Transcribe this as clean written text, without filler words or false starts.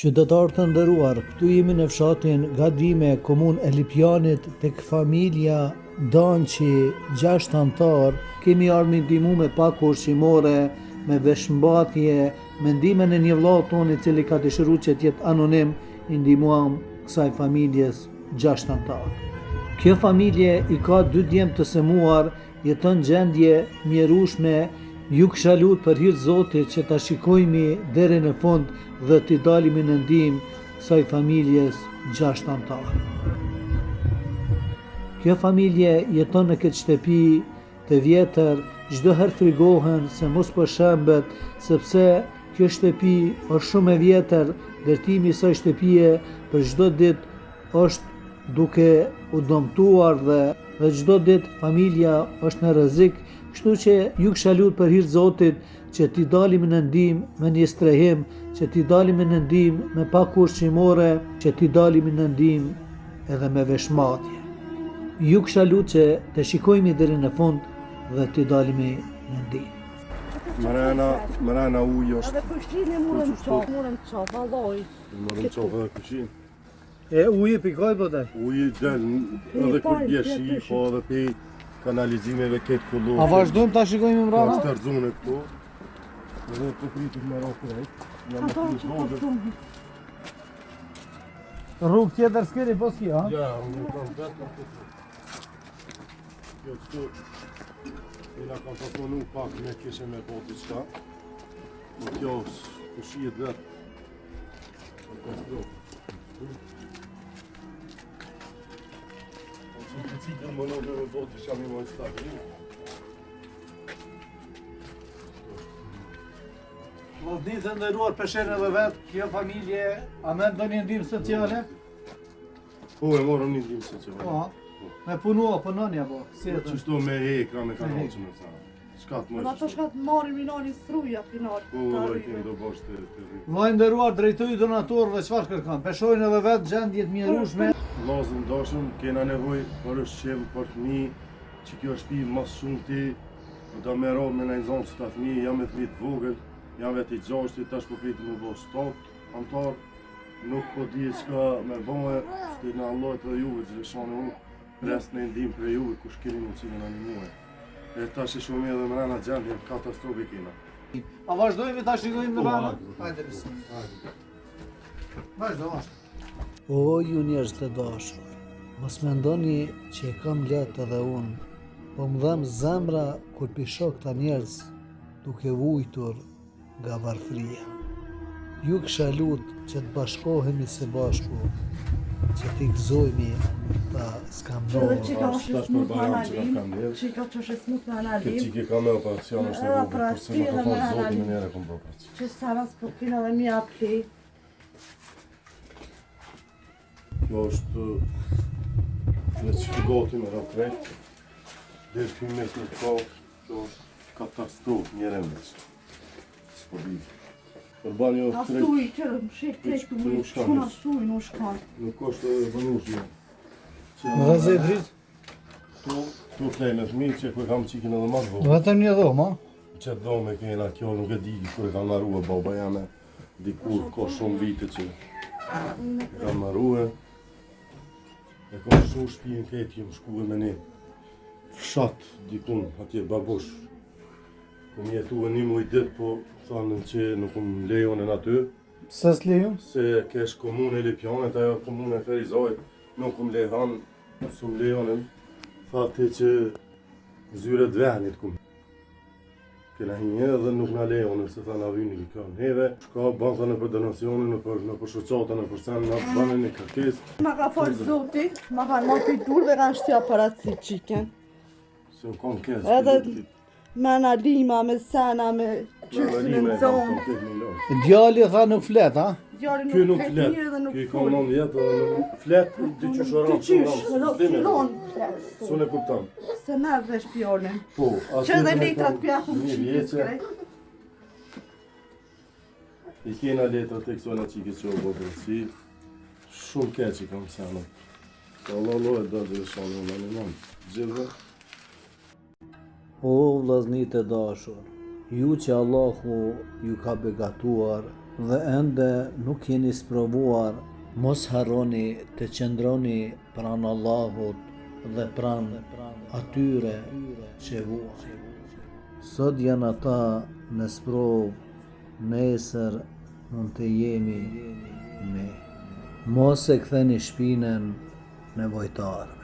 Qytetarë të nderuar, këtu jemi në fshatin Gadime, komunë e Lipjanit, tek familja Danqi, 6 antar. Kemi ardhur me ndihmë me pak ushqimore, me veshmbathje, me ndihmën e një vllau tonë i cili ka dëshiruar që të jetë anonim, i ndihmuam kësaj familjes 6 antar. Kjo familje i ka 2 djemë të sëmuar, jeton gjendje mjerueshme. Ju kisha lut për hir të Zotit që ta shikojmë deri në fund dhe t'i dalimi në ndihmë kësaj familjes 6 antar. Kjo familje jeton në këtë shtëpi të vjetër, çdo herë frigohen se mos po shembet, sepse kjo shtëpi është shumë e vjetër, ndërtimi i kësaj shtëpie për çdo ditë është duke u dëmtuar dhe çdo ditë familja është në rrezik. Kështu që ju kisha lut për hir të Zotit që t'i dalim në ndihmë me një strehim, që t'i dalim në ndihmë me pak ushqimore, që t'i dalim në ndihmë edhe me veshmbathje. Ju kisha lut që të shikojmë deri në fund dhe t'i dalim në ndihmë. Mrena ujë është. Edhe kështin e murëm qop, valloj. Murëm qop edhe kështin. E uji pikoj po dal. Uji del edhe kur bje shi, po edhe pe kanalizimeve këtë kullu. A vazhdojmë ta shikojmë mbrapa? Ka shtërzune këtu. Edhe të pritit me rafë krejt. Jam të prisë vogët. Rrugë tjetër s'keni po s'ki, ha? Ja, unë kam vetë në këtë. Kjo këtu, ila kam proponu pak me kishe me po t'i qka. Kjo shijet vetë. Të cikën më nëve me botë që jam i më në stakë. Vllaznitë të nderuar, peshen edhe vetë, kjo familje, a me ndonjë ndihmë sociale? Po, e morëm një ndihmë sociale. Po, me punua, punonja po, si e të? Qështu me hekra, me kanoqë me sa. Shkat më Në ato shkat marim i nani struja, pinari. Po, lojtim do bosh të rritë. Vllai nderuar, drejtoi donatorëve çfarë kërkon? Peshojnë edhe vetë gjendje të mjerueshme. Vllazën dashëm, kena nevojë për ushqim, për fëmijë, që kjo shtëpi mas shumti do më rrob me një zonë të fëmijë, jam me fëmijë të vogël, jam vetë i gjashtë, tash po pritet më bosh 7 antar. Nuk po di çka më bëhe, shtin Allah të juve që shonë unë, rest në ndihmë për juve kush keni mundësinë na ndihmoni. E tash e shumë edhe mrena gjendje katastrofë kena. A vazhdojmë ta shikojmë në banë? Hajde bisim. Vazhdo. O ju njerëz të dashur, mos mendoni që e kam lehtë edhe unë, po më dhem zemra kur pisho këta njerëz duke vujtur nga varfëria. Ju kisha lut që të bashkohemi së bashku, që t'i gëzojmi ta skamdojmë. Qika është smut në analim. Qika që është smut në analim. Këtë qike ka me operacion është në vogë, përse më ka falë zotin në njëre kom bërë operacion. Që saras për kina dhe mi apli. Kjo është në që goti me rafret, dhe të këmë mes në të kafë, kjo është katastrofë njëre mes. S'po di. Përban jo A suj, qërë më shek krejtë të më shkona suj, në shkon. Nuk është vënushme. Në rëzë e dritë? Tu klej me fëmi që kërë kam qikin edhe mas vogë. Vetëm një dhomë, ha? Që dhome kena kjo nuk e di kërë kam marrua baba jame. Dikur ka shumë vite që kam marrua. E kam shumë shpijen këtë jem shkuve me një fshat dikun atje babush. Kom jetu e një muj dit, po thanën që nuk më lejonin aty. Se s'lejon? Se kesh komune e Lipjanit, ajo komune e Ferizajt, nuk më lejon, su më lejonin. Thati që zyre dvenit kumë. Kena hinje dhe nuk nga lejonin, se tha na vyni kjo neve. Shka banka në për donacionin, në për shoqata, në për sen, në banin një kërkes. Ma ka falë zoti, ma ka në pitur dhe kanë shtja paraci qiken. Se më kam kes. Edhe me në lima, me sena, me qysin e në zonë. Djali tha nuk flet, ha? Djali Ky nuk nuk flet flet, mirë dhe nuk ky ka full. 9 vjetë dhe nuk flet, dy qysh oran, Dy qysh, edhe fillon flet. Su ne kuptam. Se na vesh fjallin. Po, Që edhe letrat kja ku një qikës vjeqe, krejt. i kena letrat e kësona qikës që o bërë si, shumë keq i kam sena. Allah e do dhe shonë në në nëmë, gjithve. O vllaznit e dashur, ju që Allahu ju ka begatuar dhe ende nuk jeni sprovuar, mos harroni të qëndroni pranë Allahut dhe pranë atyre që vuan. Sot janë ata në sprovë, nesër mund të jemi ne. Mos e ktheni shpinën nevojtar.